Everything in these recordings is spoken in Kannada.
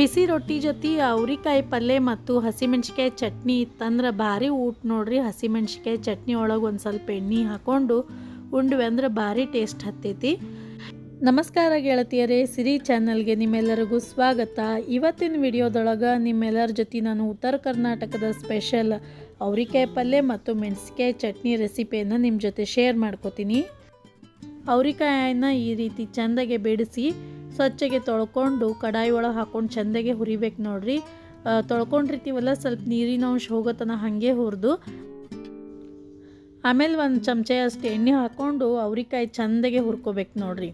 ಬಿಸಿ ರೊಟ್ಟಿ ಜೊತೆ ಅವ್ರಿಕಾಯಿ ಪಲ್ಯ ಮತ್ತು ಹಸಿಮೆಣ್ಸಿಕಾಯಿ ಚಟ್ನಿ ಇತ್ತಂದ್ರೆ ಭಾರಿ ಊಟ ನೋಡ್ರಿ. ಹಸಿಮೆಣ್ಸಿಕಾಯಿ ಚಟ್ನಿ ಒಳಗೆ ಒಂದು ಸ್ವಲ್ಪ ಎಣ್ಣೆ ಹಾಕ್ಕೊಂಡು ಉಂಡ್ವಿ ಅಂದ್ರೆ ಭಾರಿ ಟೇಸ್ಟ್ ಹತ್ತೈತಿ. ನಮಸ್ಕಾರ ಗೆಳತಿಯರೇ, ಸಿರಿ ಚಾನಲ್ಗೆ ನಿಮ್ಮೆಲ್ಲರಿಗೂ ಸ್ವಾಗತ. ಇವತ್ತಿನ ವಿಡಿಯೋದೊಳಗೆ ನಿಮ್ಮೆಲ್ಲರ ಜೊತೆ ನಾನು ಉತ್ತರ ಕರ್ನಾಟಕದ ಸ್ಪೆಷಲ್ ಅವ್ರಿಕಾಯಿ ಪಲ್ಯ ಮತ್ತು ಮೆಣಸಿಕಾಯಿ ಚಟ್ನಿ ರೆಸಿಪಿಯನ್ನು ನಿಮ್ಮ ಜೊತೆ ಶೇರ್ ಮಾಡ್ಕೋತೀನಿ. ಅವ್ರಿಕಾಯಿನ ಈ ರೀತಿ ಚೆಂದಾಗೆ ಬೇಡಿಸಿ ಸ್ವಚ್ಛಗೆ ತೊಳ್ಕೊಂಡು ಕಡಾಯಿ ಒಳಗೆ ಹಾಕ್ಕೊಂಡು ಚೆಂದಾಗೆ ಹುರಿಬೇಕು ನೋಡ್ರಿ. ತೊಳ್ಕೊಂಡಿರ್ತೀವಲ್ಲ, ಸ್ವಲ್ಪ ನೀರಿನ ಅಂಶ ಹೋಗೋತನ ಹಾಗೆ ಹುರಿದು ಆಮೇಲೆ ಒಂದು ಚಮಚೆ ಅಷ್ಟು ಎಣ್ಣೆ ಹಾಕ್ಕೊಂಡು ಅವ್ರಿಕಾಯಿ ಚೆಂದಾಗೆ ಹುರ್ಕೋಬೇಕು ನೋಡ್ರಿ.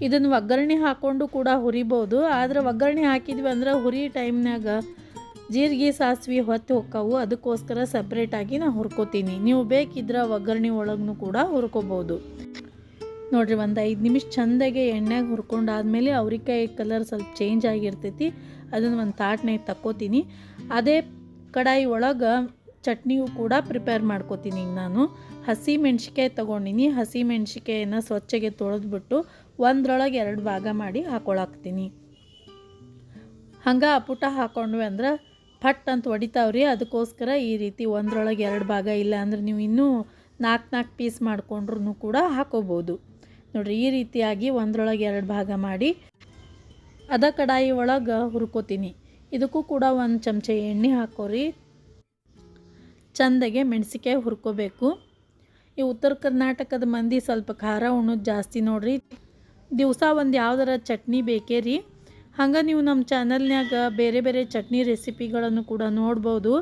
ಇದನ್ನು ಒಗ್ಗರಣೆ ಹಾಕ್ಕೊಂಡು ಕೂಡ ಹುರಿಬೋದು, ಆದರೆ ಒಗ್ಗರಣೆ ಹಾಕಿದ್ವಿ ಅಂದ್ರೆ ಹುರಿ ಟೈಮ್ನಾಗ ಜೀರಿಗೆ ಸಾಸಿವೆ ಹೊತ್ತು ಹೊಕ್ಕವು. ಅದಕ್ಕೋಸ್ಕರ ಸಪ್ರೇಟಾಗಿ ನಾನು ಹುರ್ಕೋತೀನಿ. ನೀವು ಬೇಕಿದ್ರೆ ಒಗ್ಗರಣೆ ಒಳಗೂ ಕೂಡ ಹುರ್ಕೋಬೋದು ನೋಡಿರಿ. ಒಂದು 5 ನಿಮಿಷ ಚೆಂದಾಗೆ ಎಣ್ಣೆಗೆ ಹುರ್ಕೊಂಡಾದ್ಮೇಲೆ ಅವ್ರಿಕಾಯಿ ಕಲರ್ ಸ್ವಲ್ಪ ಚೇಂಜ್ ಆಗಿರ್ತೈತಿ. ಅದನ್ನು ಒಂದು ತಾಟ್ನಾಗ ತಕ್ಕೋತೀನಿ. ಅದೇ ಕಡಾಯಿ ಒಳಗೆ ಚಟ್ನಿಯು ಕೂಡ ಪ್ರಿಪೇರ್ ಮಾಡ್ಕೋತೀನಿ. ಈಗ ನಾನು ಹಸಿ ಮೆಣ್ಸಿಕಾಯಿ ತೊಗೊಂಡಿನಿ. ಹಸಿ ಮೆಣ್ಸಿಕಾಯಿನ ಸ್ವಚ್ಛಗೆ ತೊಳೆದ್ಬಿಟ್ಟು ಒಂದರೊಳಗೆ 2 ಭಾಗ ಮಾಡಿ ಹಾಕ್ಕೊಳಾಕ್ತೀನಿ. ಹಂಗೆ ಅಪುಟ ಹಾಕ್ಕೊಂಡ್ವಿ ಅಂದ್ರೆ ಪಟ್ ಅಂತ ಹೊಡಿತಾವ್ರಿ. ಅದಕ್ಕೋಸ್ಕರ ಈ ರೀತಿ ಒಂದರೊಳಗೆ 2 ಭಾಗ, ಇಲ್ಲ ಅಂದ್ರೆ ನೀವು ಇನ್ನೂ 4 ಪೀಸ್ ಮಾಡ್ಕೊಂಡ್ರೂ ಕೂಡ ಹಾಕೋಬೋದು ನೋಡಿರಿ. ಈ ರೀತಿಯಾಗಿ ಒಂದರೊಳಗೆ 2 ಭಾಗ ಮಾಡಿ ಅದ ಕಡಾಯಿ ಒಳಗೆ ಹುರ್ಕೋತೀನಿ. ಇದಕ್ಕೂ ಕೂಡ ಒಂದು ಚಮಚೆ ಎಣ್ಣೆ ಹಾಕೋರಿ. ಚೆಂದಾಗೆ ಮೆಣಸಿಕಾಯಿ ಹುರ್ಕೋಬೇಕು. ಈ ಉತ್ತರ ಕರ್ನಾಟಕದ ಮಂದಿ ಸ್ವಲ್ಪ ಖಾರ ಉಣ್ಣೋದು ಜಾಸ್ತಿ ನೋಡ್ರಿ. ದಿವಸ ಒಂದು ಯಾವ್ದಾರ ಚಟ್ನಿ ಬೇಕೇ ರೀ. ಹಂಗೆ ನೀವು ನಮ್ಮ ಚಾನಲ್ನ್ಯಾಗ ಬೇರೆ ಬೇರೆ ಚಟ್ನಿ ರೆಸಿಪಿಗಳನ್ನು ಕೂಡ ನೋಡ್ಬೋದು.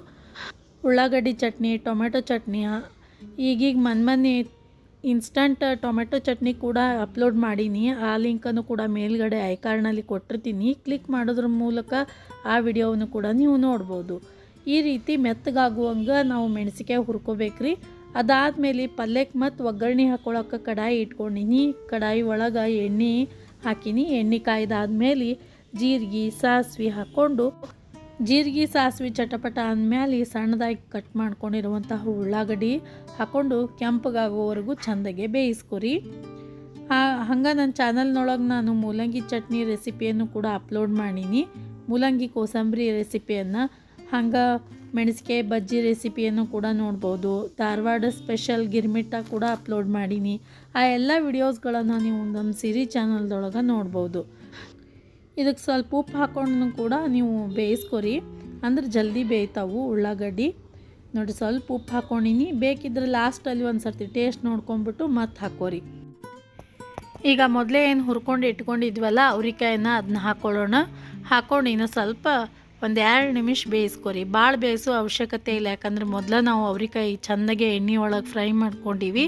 ಉಳ್ಳಾಗಡ್ಡಿ ಚಟ್ನಿ, ಟೊಮೆಟೊ ಚಟ್ನಿ, ಈಗೀಗ ಮೊನ್ನೆ ಇನ್ಸ್ಟಂಟ್ ಟೊಮೆಟೊ ಚಟ್ನಿ ಕೂಡ ಅಪ್ಲೋಡ್ ಮಾಡೀನಿ. ಆ ಲಿಂಕನ್ನು ಕೂಡ ಮೇಲ್ಗಡೆ ಐಕಾರ್ಡ್ನಲ್ಲಿ ಕೊಟ್ಟಿರ್ತೀನಿ. ಕ್ಲಿಕ್ ಮಾಡೋದ್ರ ಮೂಲಕ ಆ ವಿಡಿಯೋವನ್ನು ಕೂಡ ನೀವು ನೋಡ್ಬೋದು. ಈ ರೀತಿ ಮೆತ್ತಗಾಗುವಂಗೆ ನಾವು ಮೆಣಸಿಕಾಯಿ ಹುರ್ಕೋಬೇಕ್ರಿ. ಅದಾದಮೇಲೆ ಪಲ್ಯಕ್ಕೆ ಮತ್ತು ಒಗ್ಗರಣೆ ಹಾಕ್ಕೊಳಕ್ಕೆ ಕಡಾಯಿ ಇಟ್ಕೊಂಡಿನಿ. ಕಡಾಯಿ ಒಳಗೆ ಎಣ್ಣೆ ಹಾಕಿನಿ. ಎಣ್ಣೆ ಕಾಯ್ದಾದ್ಮೇಲೆ ಜೀರಿಗೆ ಸಾಸಿವೆ ಹಾಕ್ಕೊಂಡು, ಜೀರಿಗೆ ಸಾಸಿವೆ ಚಟಪಟ ಅಂದಮೇಲೆ ಸಣ್ಣದಾಗಿ ಕಟ್ ಮಾಡ್ಕೊಂಡಿರುವಂತಹ ಉಳ್ಳಾಗಡ್ಡಿ ಹಾಕ್ಕೊಂಡು ಕೆಂಪಗಾಗೋವರೆಗೂ ಚೆಂದಾಗೆ ಬೇಯಿಸ್ಕೊರಿ. ಹಂಗೆ ನನ್ನ ಚಾನಲ್ನೊಳಗೆ ನಾನು ಮೂಲಂಗಿ ಚಟ್ನಿ ರೆಸಿಪಿಯನ್ನು ಕೂಡ ಅಪ್ಲೋಡ್ ಮಾಡೀನಿ. ಮೂಲಂಗಿ ಕೋಸಂಬರಿ ರೆಸಿಪಿಯನ್ನು, ಹಂಗೆ ಮೆಣಸಿಕಾಯಿ ಬಜ್ಜಿ ರೆಸಿಪಿಯನ್ನು ಕೂಡ ನೋಡ್ಬೋದು. ಧಾರವಾಡ ಸ್ಪೆಷಲ್ ಗಿರ್ಮಿಟ್ಟ ಕೂಡ ಅಪ್ಲೋಡ್ ಮಾಡೀನಿ. ಆ ಎಲ್ಲ ವಿಡಿಯೋಸ್ಗಳನ್ನು ನೀವು ನಮ್ಮ ಸಿರಿ ಚಾನಲ್ದೊಳಗೆ ನೋಡ್ಬೋದು. ಇದಕ್ಕೆ ಸ್ವಲ್ಪ ಉಪ್ಪು ಹಾಕ್ಕೊಂಡು ಕೂಡ ನೀವು ಬೇಯಿಸ್ಕೊರಿ, ಅಂದ್ರೆ ಜಲ್ದಿ ಬೇಯ್ತಾವು ಉಳ್ಳಾಗಡ್ಡಿ ನೋಡಿ. ಸ್ವಲ್ಪ ಉಪ್ಪು ಹಾಕ್ಕೊಂಡಿನಿ. ಬೇಕಿದ್ರೆ ಲಾಸ್ಟಲ್ಲಿ ಒಂದು ಸರ್ತಿ ಟೇಸ್ಟ್ ನೋಡ್ಕೊಂಬಿಟ್ಟು ಮತ್ತೆ ಹಾಕೋರಿ. ಈಗ ಮೊದಲೇ ಏನು ಹುರ್ಕೊಂಡು ಇಟ್ಕೊಂಡಿದ್ವಲ್ಲ ಅವ್ರಿಕಾಯಿನ, ಅದನ್ನ ಹಾಕ್ಕೊಳ್ಳೋಣ. ಹಾಕ್ಕೊಂಡು ಇನ್ನೂ ಸ್ವಲ್ಪ ಒಂದು 2 ನಿಮಿಷ ಬೇಯಿಸ್ಕೊರಿ. ಭಾಳ ಬೇಯಿಸೋ ಅವಶ್ಯಕತೆ ಇಲ್ಲ, ಯಾಕಂದ್ರೆ ಮೊದಲು ನಾವು ಅವ್ರಿಕಾಯಿ ಚೆಂದಾಗೆ ಎಣ್ಣೆ ಒಳಗೆ ಫ್ರೈ ಮಾಡ್ಕೊಂಡಿವಿ.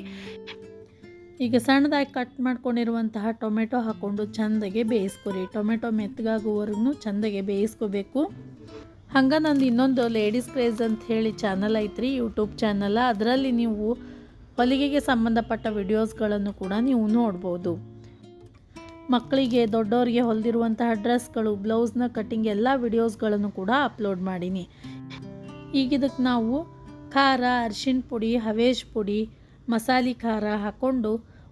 ಈಗ ಸಣ್ಣದಾಗಿ ಕಟ್ ಮಾಡ್ಕೊಂಡಿರುವಂತಹ ಟೊಮೆಟೊ ಹಾಕ್ಕೊಂಡು ಚೆಂದಾಗೆ ಬೇಯಿಸ್ಕೊರಿ. ಟೊಮೆಟೊ ಮೆತ್ತಗಾಗುವವರೆಗೂ ಚೆಂದಾಗೆ ಬೇಯಿಸ್ಕೋಬೇಕು. ಹಂಗೆ ನಂದು ಇನ್ನೊಂದು ಲೇಡೀಸ್ ಕ್ರೇಜ್ ಅಂತ ಹೇಳಿ ಚಾನಲ್ ಐತ್ರಿ, ಯೂಟ್ಯೂಬ್ ಚಾನಲ್. ಅದರಲ್ಲಿ ನೀವು ಹೊಲಿಗೆಗೆ ಸಂಬಂಧಪಟ್ಟ ವಿಡಿಯೋಸ್ಗಳನ್ನು ಕೂಡ ನೀವು ನೋಡ್ಬೋದು. ಮಕ್ಕಳಿಗೆ ದೊಡ್ಡವರಿಗೆ ಹೊಲಿದಿರುವಂತಹ ಡ್ರೆಸ್ಗಳು, ಬ್ಲೌಸ್ನ ಕಟ್ಟಿಂಗ್ ಎಲ್ಲ ವಿಡಿಯೋಸ್ಗಳನ್ನು ಕೂಡ ಅಪ್ಲೋಡ್ ಮಾಡೀನಿ. ಈಗ ಇದಕ್ಕೆ ನಾವು ಖಾರ, ಅರಿಶಿಣ ಪುಡಿ, ಹವೇಶ್ ಪುಡಿ, ಮಸಾಲೆ ಖಾರ ಹಾಕ್ಕೊಂಡು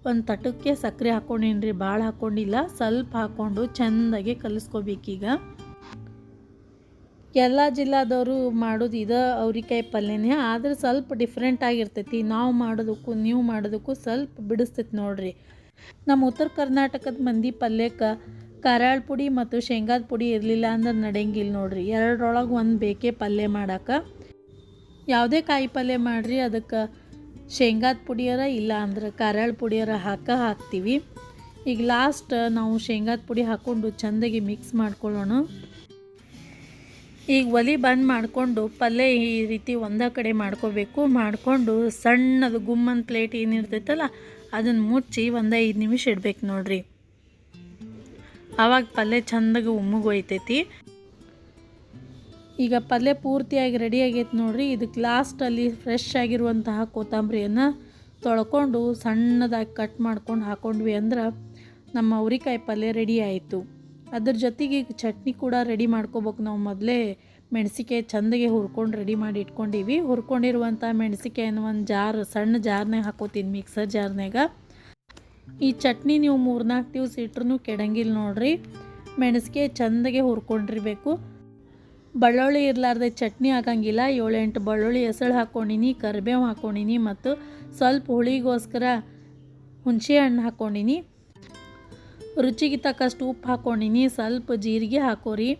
ಒಂದು ತಟಕ್ಕೆ ಸಕ್ಕರೆ ಹಾಕ್ಕೊಂಡೇನ್ರಿ, ಭಾಳ ಹಾಕ್ಕೊಂಡಿಲ್ಲ, ಸ್ವಲ್ಪ ಹಾಕ್ಕೊಂಡು ಚೆಂದಾಗೆ ಕಲಿಸ್ಕೋಬೇಕೀಗ. ಎಲ್ಲ ಜಿಲ್ಲಾದವರು ಮಾಡೋದು ಇದು ಅವ್ರಿಕಾಯಿ ಪಲ್ಯನೇ, ಆದರೆ ಸ್ವಲ್ಪ ಡಿಫ್ರೆಂಟ್ ಆಗಿರ್ತೈತಿ. ನಾವು ಮಾಡೋದಕ್ಕೂ ನೀವು ಮಾಡೋದಕ್ಕೂ ಸ್ವಲ್ಪ ಬಿಡಿಸ್ತೈತಿ ನೋಡ್ರಿ. ನಮ್ಮ ಉತ್ತರ ಕರ್ನಾಟಕದ ಮಂದಿ ಪಲ್ಯಕ್ಕೆ ಖಾರಾಳ ಪುಡಿ ಮತ್ತು ಶೇಂಗಾದ ಪುಡಿ ಇರಲಿಲ್ಲ ಅಂದ್ರೆ ನಡೆಯಂಗಿಲ್ಲ ನೋಡ್ರಿ. 2ರೊಳಗೆ 1 ಬೇಕೇ ಪಲ್ಯ ಮಾಡೋಕೆ. ಯಾವುದೇ ಕಾಯಿ ಪಲ್ಯ ಮಾಡಿರಿ ಅದಕ್ಕೆ ಶೇಂಗಾದ ಪುಡಿಯರ ಇಲ್ಲ ಅಂದ್ರೆ ಖಾರಾಳ ಪುಡಿಯರ ಹಾಕ್ತೀವಿ. ಈಗ ಲಾಸ್ಟ್ ನಾವು ಶೇಂಗಾದ ಪುಡಿ ಹಾಕ್ಕೊಂಡು ಚೆಂದಾಗಿ ಮಿಕ್ಸ್ ಮಾಡ್ಕೊಳ್ಳೋಣ. ಈಗ ಒಲೆ ಬಂದ್ ಮಾಡಿಕೊಂಡು ಪಲ್ಯ ಈ ರೀತಿ ಒಂದೇ ಕಡೆ ಮಾಡ್ಕೋಬೇಕು. ಮಾಡಿಕೊಂಡು ಸಣ್ಣದು ಗುಮ್ಮನ್ ಪ್ಲೇಟ್ ಏನಿರ್ತೈತಲ್ಲ ಅದನ್ನು ಮುಚ್ಚಿ ಒಂದು 5 ನಿಮಿಷ ಇಡ್ಬೇಕು ನೋಡ್ರಿ. ಆವಾಗ ಪಲ್ಯ ಚೆಂದಾಗಿ ಉಮ್ಮಗೋಯ್ತೈತಿ. ಈಗ ಪಲ್ಯ ಪೂರ್ತಿಯಾಗಿ ರೆಡಿ ಆಗೈತೆ ನೋಡ್ರಿ. ಇದಕ್ಕೆ ಲಾಸ್ಟಲ್ಲಿ ಫ್ರೆಶ್ ಆಗಿರುವಂತಹ ಕೊತ್ತಂಬರಿಯನ್ನು ತೊಳ್ಕೊಂಡು ಸಣ್ಣದಾಗಿ ಕಟ್ ಮಾಡ್ಕೊಂಡು ಹಾಕ್ಕೊಂಡ್ವಿ ಅಂದ್ರೆ ನಮ್ಮ ಅವ್ರಿಕಾಯಿ ಪಲ್ಯ ರೆಡಿ ಆಯಿತು. ಅದ್ರ ಜೊತೆಗೆ ಈಗ ಚಟ್ನಿ ಕೂಡ ರೆಡಿ ಮಾಡ್ಕೋಬೇಕು. ನಾವು ಮೊದಲೇ ಮೆಣಸಿಕಾಯಿ ಚೆಂದಾಗೆ ಹುರ್ಕೊಂಡು ರೆಡಿ ಮಾಡಿ ಇಟ್ಕೊಂಡಿವಿ. ಹುರ್ಕೊಂಡಿರುವಂಥ ಮೆಣಸಿಕಾಯಿನ ಒಂದು ಸಣ್ಣ ಜಾರ್ನಾಗ ಹಾಕೋತೀನಿ, ಮಿಕ್ಸರ್ ಜಾರ್ನಾಗ. ಈ ಚಟ್ನಿ ನೀವು 3-4 ದಿವಸ ಇಟ್ರೂ ಕೆಡಂಗಿಲ್ಲ ನೋಡ್ರಿ. ಮೆಣಸಿಗೆ ಚೆಂದಾಗೆ ಹುರ್ಕೊಂಡಿರಬೇಕು. ಬೆಳ್ಳುಳ್ಳಿ ಇರಲಾರ್ದೆ ಚಟ್ನಿ ಆಗಂಗಿಲ್ಲ. 7-8 ಬೆಳ್ಳುಳ್ಳಿ ಎಸಳು ಹಾಕ್ಕೊಂಡಿನಿ, ಕರಿಬೇವು ಹಾಕ್ಕೊಂಡಿನಿ ಮತ್ತು ಸ್ವಲ್ಪ ಹುಳಿಗೋಸ್ಕರ ಹುಣಸೆ ಹಣ್ಣು ಹಾಕ್ಕೊಂಡಿನಿ. ರುಚಿಗೆ ತಕ್ಕಷ್ಟು ಉಪ್ಪು ಹಾಕ್ಕೊಂಡಿನಿ. ಸ್ವಲ್ಪ ಜೀರಿಗೆ ಹಾಕೋರಿ.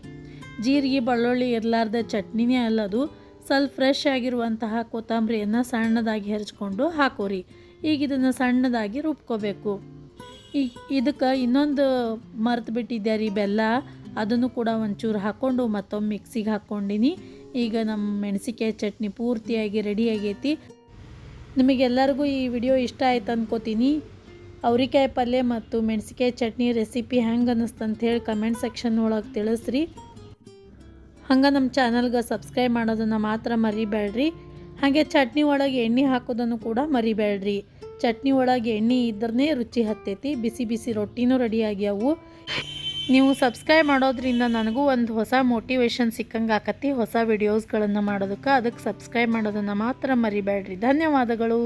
ಜೀರಿಗೆ ಬೆಳ್ಳುಳ್ಳಿ ಇರಲಾರ್ದೆ ಚಟ್ನಿನೇ ಅಲ್ಲದು. ಸ್ವಲ್ಪ ಫ್ರೆಶ್ ಆಗಿರುವಂತಹ ಕೊತ್ತಂಬರಿಯನ್ನು ಸಣ್ಣದಾಗಿ ಹೆರ್ಚ್ಕೊಂಡು ಹಾಕೋರಿ. ಈಗ ಇದನ್ನು ಸಣ್ಣದಾಗಿ ರುಬ್ಕೋಬೇಕು. ಈಗ ಇದಕ್ಕೆ ಇನ್ನೊಂದು ಮರೆತು ಬಿಟ್ಟಿದ್ದೆ ರೀ, ಬೆಲ್ಲ. ಅದನ್ನು ಕೂಡ ಒಂಚೂರು ಹಾಕ್ಕೊಂಡು ಮತ್ತೊಮ್ಮೆ ಮಿಕ್ಸಿಗೆ ಹಾಕ್ಕೊಂಡಿನಿ. ಈಗ ನಮ್ಮ ಮೆಣಸಿಕಾಯಿ ಚಟ್ನಿ ಪೂರ್ತಿಯಾಗಿ ರೆಡಿ ಆಗೈತಿ. ನಿಮಗೆಲ್ಲರಿಗೂ ಈ ವಿಡಿಯೋ ಇಷ್ಟ ಆಯ್ತು ಅಂದ್ಕೋತೀನಿ. ಅವ್ರಿಕಾಯಿ ಪಲ್ಯ ಮತ್ತು ಮೆಣಸಿಕಾಯಿ ಚಟ್ನಿ ರೆಸಿಪಿ ಹೆಂಗೆ ಅನ್ನಿಸ್ತು ಅಂಥೇಳಿ ಕಮೆಂಟ್ ಸೆಕ್ಷನ್ ಒಳಗೆ ತಿಳಿಸ್ರಿ. ಹಂಗೆ ನಮ್ಮ ಚಾನಲ್ಗೆ ಸಬ್ಸ್ಕ್ರೈಬ್ ಮಾಡೋದನ್ನು ಮಾತ್ರ ಮರಿಬೇಡ್ರಿ. ಹಾಗೆ ಚಟ್ನಿ ಒಳಗೆ ಎಣ್ಣೆ ಹಾಕೋದನ್ನು ಕೂಡ ಮರಿಬೇಡ್ರಿ. ಚಟ್ನಿ ಒಳಗೆ ಎಣ್ಣೆ ಇದ್ರೇ ರುಚಿ ಹತ್ತೈತಿ. ಬಿಸಿ ಬಿಸಿ ರೊಟ್ಟಿನೂ ರೆಡಿ ಆಗ್ಯಾವು. ನೀವು ಸಬ್ಸ್ಕ್ರೈಬ್ ಮಾಡೋದ್ರಿಂದ ನನಗೂ ಒಂದು ಹೊಸ ಮೋಟಿವೇಶನ್ ಸಿಕ್ಕಂಗೆ ಆಕತಿ ಹೊಸ ವಿಡಿಯೋಸ್ಗಳನ್ನು ಮಾಡೋದಕ್ಕೆ. ಅದಕ್ಕೆ ಸಬ್ಸ್ಕ್ರೈಬ್ ಮಾಡೋದನ್ನು ಮಾತ್ರ ಮರಿಬೇಡ್ರಿ. ಧನ್ಯವಾದಗಳು.